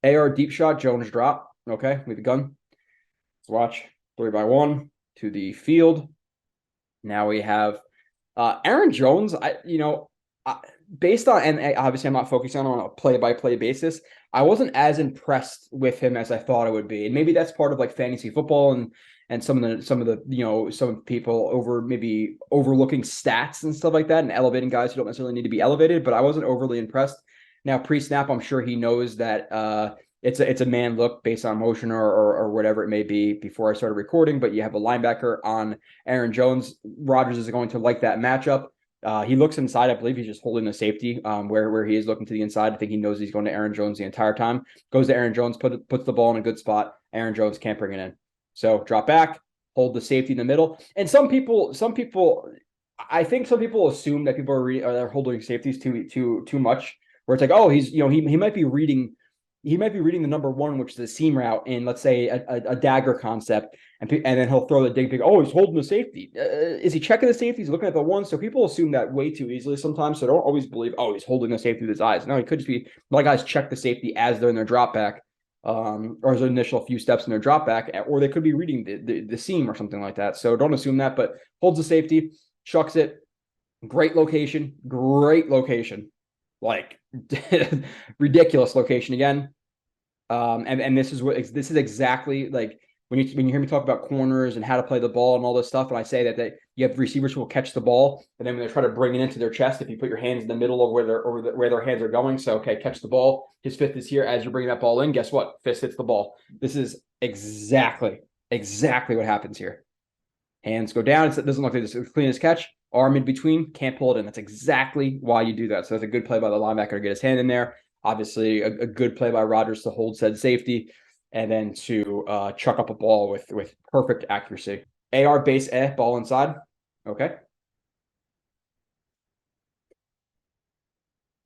AR deep shot, Jones drop. Okay, with the gun. Let's watch 3-by-1 to the field. Now we have Aaron Jones. Based on, and obviously I'm not focusing on a play-by-play basis. I wasn't as impressed with him as I thought it would be, and maybe that's part of like fantasy football and some of the some people maybe overlooking stats and stuff like that and elevating guys who don't necessarily need to be elevated. But I wasn't overly impressed. Now pre-snap, I'm sure he knows that it's a man look based on motion or whatever it may be before I started recording. But you have a linebacker on Aaron Jones. Rodgers is going to like that matchup. He looks inside. I believe he's just holding the safety where he is looking to the inside. I think he knows he's going to Aaron Jones the entire time. Goes to Aaron Jones, puts the ball in a good spot. Aaron Jones can't bring it in. So drop back, hold the safety in the middle. And some people, I think some people assume that people are holding safeties too much. Where it's like, oh, he's he might be reading. He might be reading the number one, which is a seam route in, let's say, a dagger concept, and then he'll throw the dig pick. Oh, he's holding the safety. Is he checking the safety? He's looking at the one. So people assume that way too easily sometimes. So don't always believe, oh, he's holding the safety with his eyes. No, he could just be. A lot of guys check the safety as they're in their drop back, or as an initial few steps in their drop back, or they could be reading the seam or something like that. So don't assume that, but holds the safety, chucks it. Great location. Like ridiculous location again. And this is exactly like when you hear me talk about corners and how to play the ball and all this stuff, and I say that you have receivers who will catch the ball, and then when they try to bring it into their chest, if you put your hands in the middle of where their hands are going, so okay, catch the ball. His fist is here as you're bringing that ball in. Guess what? Fist hits the ball. This is exactly what happens here. Hands go down. It doesn't look like the cleanest catch. Arm in between, can't pull it in. That's exactly why you do that. So that's a good play by the linebacker to get his hand in there. Obviously, a good play by Rodgers to hold said safety, and then to chuck up a ball with perfect accuracy. AR base ball inside. Okay.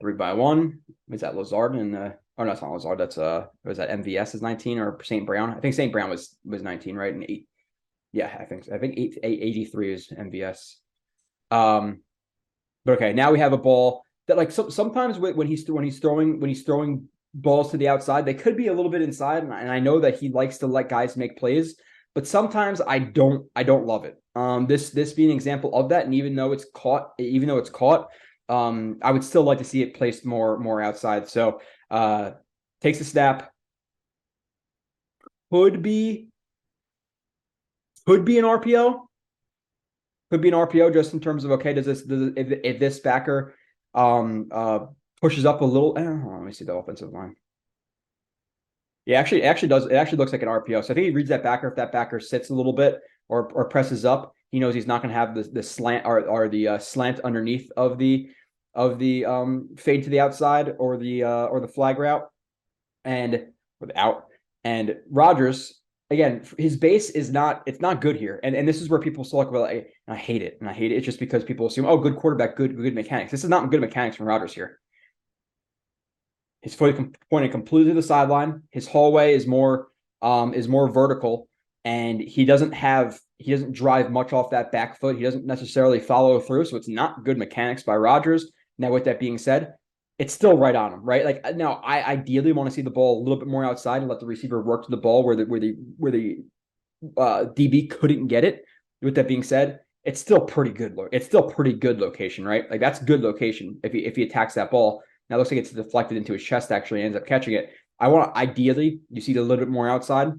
3-by-1. Is that Lazard? Oh no, it's not Lazard. That's was that MVS is 19 or St. Brown? I think St. Brown was 19, right? And 8. Yeah, I think 83 is MVS. But okay, now we have a ball that like sometimes when he's throwing balls to the outside, they could be a little bit inside, and I know that he likes to let guys make plays, but sometimes I don't love it. This being an example of that, and even though it's caught, I would still like to see it placed more outside. So takes a snap, could be an RPO. Could be an RPO just in terms of, okay, if this backer pushes up a little, let me see the offensive line. Yeah, it actually looks like an RPO. So I think he reads that backer. If that backer sits a little bit or presses up, he knows he's not going to have the slant or the slant underneath of the fade to the outside or the flag route and without. And Rodgers, again, his base it's not good here. And this is where people talk about, I hate it. And I hate it. It's just because people assume, oh, good quarterback, good mechanics. This is not good mechanics from Rodgers here. His foot pointed completely to the sideline. His hallway is more vertical, and he doesn't drive much off that back foot. He doesn't necessarily follow through. So it's not good mechanics by Rodgers. Now, with that being said, it's still right on him, right? Like now, I ideally want to see the ball a little bit more outside and let the receiver work to the ball where the DB couldn't get it. With that being said, it's still pretty good. It's still pretty good location, right? Like that's good location if he attacks that ball. Now it looks like it's deflected into his chest. Actually, ends up catching it. Ideally you see it a little bit more outside,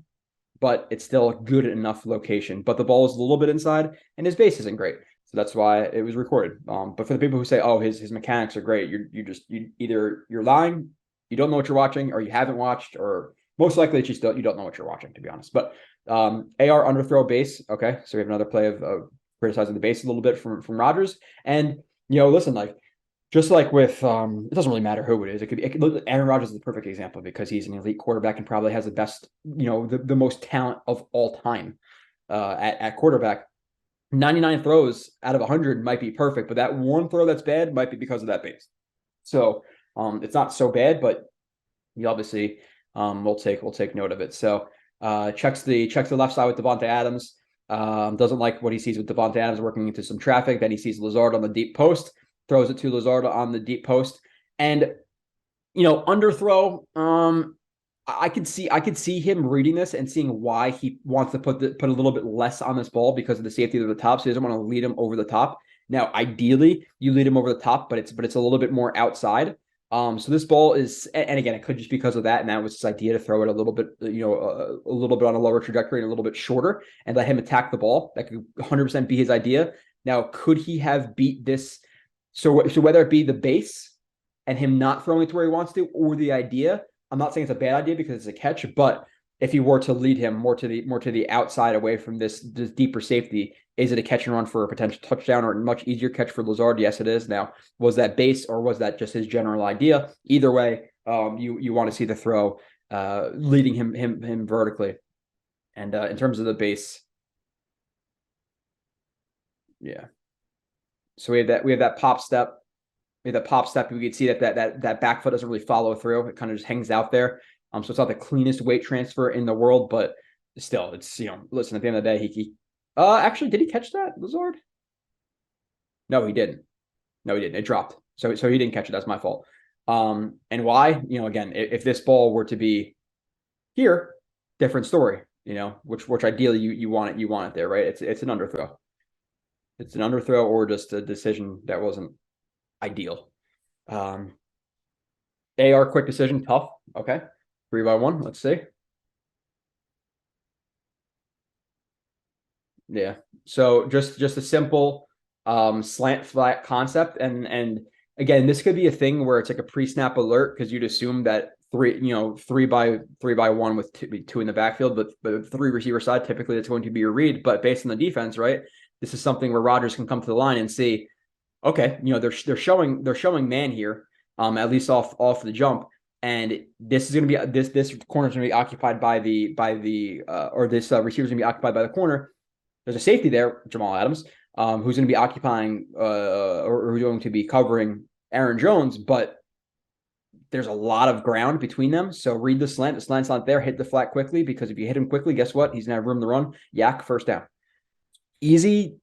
but it's still a good enough location. But the ball is a little bit inside, and his base isn't great. So that's why it was recorded. But for the people who say, "Oh, his mechanics are great," you're lying, you don't know what you're watching, or you haven't watched, or most likely it's just you don't know what you're watching, to be honest. But AR underthrow base. Okay, so we have another play of criticizing the base a little bit from Rodgers. And listen, like just like with it doesn't really matter who it is. It could be Aaron Rodgers is the perfect example because he's an elite quarterback and probably has the best, the most talent of all time at quarterback. 99 throws out of 100 might be perfect, but that one throw that's bad might be because of that base. So it's not so bad, but you obviously we'll take note of it. So checks the left side with Devontae Adams. Doesn't like what he sees with Devontae Adams working into some traffic. Then he sees Lazard on the deep post, throws it to Lazard on the deep post, and underthrow. I could see him reading this and seeing why he wants to put a little bit less on this ball because of the safety of the top. So he doesn't want to lead him over the top. Now, ideally, you lead him over the top, but it's a little bit more outside. So this ball is, and again, it could just be because of that, and that was his idea to throw it a little bit, a little bit on a lower trajectory and a little bit shorter, and let him attack the ball. That could 100% be his idea. Now, could he have beat this? So whether it be the base and him not throwing it to where he wants to, or the idea, I'm not saying it's a bad idea because it's a catch, but if you were to lead him more to the outside away from this deeper safety, is it a catch and run for a potential touchdown or a much easier catch for Lazard? Yes, it is. Now, was that base or was that just his general idea? Either way, you want to see the throw leading him vertically. And in terms of the base, yeah. So we have that pop step. We could see that back foot doesn't really follow through. It kind of just hangs out there. So it's not the cleanest weight transfer in the world, but still, it's, listen, at the end of the day, he actually, did he catch that, Lazard? No, he didn't. It dropped. So he didn't catch it. That's my fault. And why? Again, if this ball were to be here, different story. Which ideally you want it there, right? It's an underthrow. It's an underthrow or just a decision that wasn't ideal. AR quick decision, tough. Okay. 3-by-1. Let's see. Yeah. So just a simple slant flat concept. And again, this could be a thing where it's like a pre-snap alert because you'd assume that 3-by-1 with two in the backfield, but 3 receiver side, typically that's going to be your read. But based on the defense, right? This is something where Rodgers can come to the line and see, okay, they're showing man here, at least off the jump, and this is going to be this corner is going to be occupied by or this receiver is going to be occupied by the corner. There's a safety there, Jamal Adams, who's going to be occupying or who's going to be covering Aaron Jones, but there's a lot of ground between them. So read the slant. The slant's not there. Hit the flat quickly because if you hit him quickly, guess what? He's going to have room to run. Yak, first down. Easy.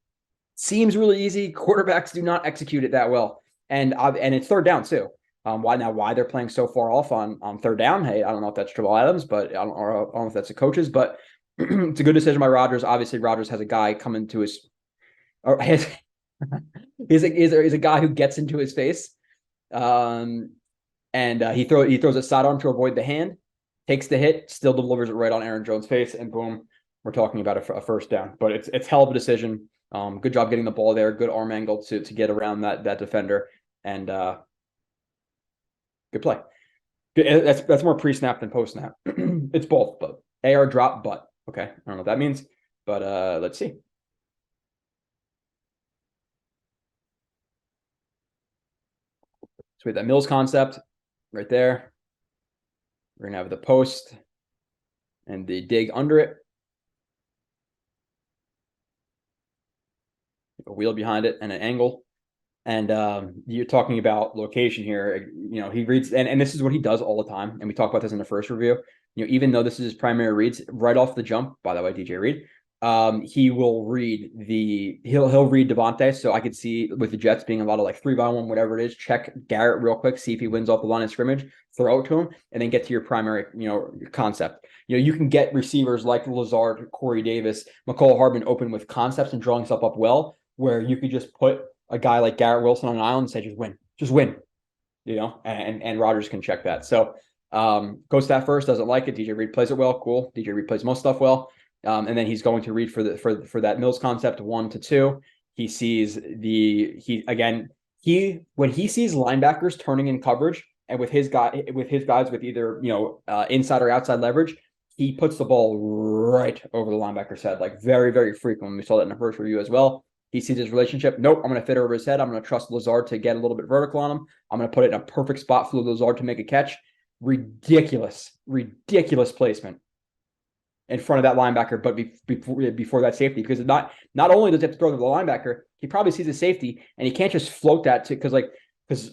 Seems really easy. Quarterbacks do not execute it that well, and it's third down too. Why they're playing so far off on third down? Hey, I don't know if that's Jamal Adams, but I don't know if that's the coaches, but it's a good decision by Rodgers. Obviously, Rodgers has a guy coming to his, or is a guy who gets into his face, and he throws a sidearm to avoid the hand, takes the hit, still delivers it right on Aaron Jones' face, and boom, we're talking about a first down. But it's hell of a decision. Good job getting the ball there. Good arm angle to get around that defender, and good play. That's more pre-snap than post-snap. It's both, but AR drop, but okay. I don't know what that means, but let's see. So we have that Mills concept right there. We're gonna have the post and the dig under it. A wheel behind it and an angle. And you're talking about location here. He reads, and this is what he does all the time. And we talked about this in the first review. Even though this is his primary reads, right off the jump, by the way, DJ Reed, he will read he'll read Devontae. So I could see with the Jets being a lot of like 3-by-1, whatever it is, check Garrett real quick, see if he wins off the line of scrimmage, throw it to him, and then get to your primary, your concept. You can get receivers like Lazard, Corey Davis, McCall Hardman open with concepts and drawing stuff up well, where you could just put a guy like Garrett Wilson on an island and say, just win, and Rodgers can check that. So goes that first, doesn't like it. DJ Reed plays it well. Cool. DJ Reed plays most stuff well. And then he's going to read for that Mills concept 1 to 2. He sees when he sees linebackers turning in coverage and with his guys with either, inside or outside leverage, he puts the ball right over the linebacker's head, like very, very frequently. We saw that in the first review as well. He sees his relationship. Nope, I'm going to fit over his head. I'm going to trust Lazard to get a little bit vertical on him. I'm going to put it in a perfect spot for Lazard to make a catch. Ridiculous placement in front of that linebacker, but before that safety, because not only does he have to throw to the linebacker, he probably sees the safety, and he can't just float that to because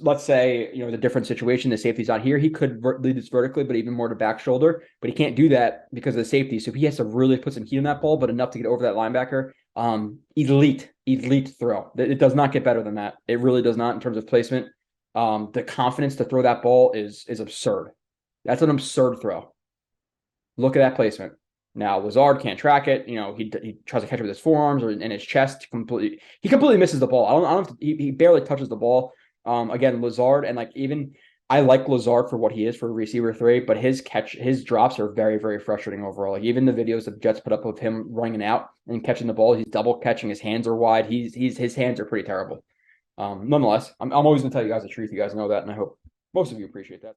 let's say the different situation, the safety's not here, he could lead this vertically, but even more to back shoulder, but he can't do that because of the safety. So he has to really put some heat on that ball, but enough to get over that linebacker. Elite throw. It does not get better than that. It really does not in terms of placement. The confidence to throw that ball is absurd. That's an absurd throw. Look at that placement. Now Lazard can't track it. He tries to catch it with his forearms or in his chest. He completely misses the ball. I don't he barely touches the ball. Again, Lazard and even I like Lazard for what he is for a receiver 3, but his drops are very, very frustrating overall. Even the videos the Jets put up of him running out and catching the ball, he's double catching. His hands are wide. His hands are pretty terrible. Nonetheless, I'm always gonna tell you guys the truth. You guys know that, and I hope most of you appreciate that.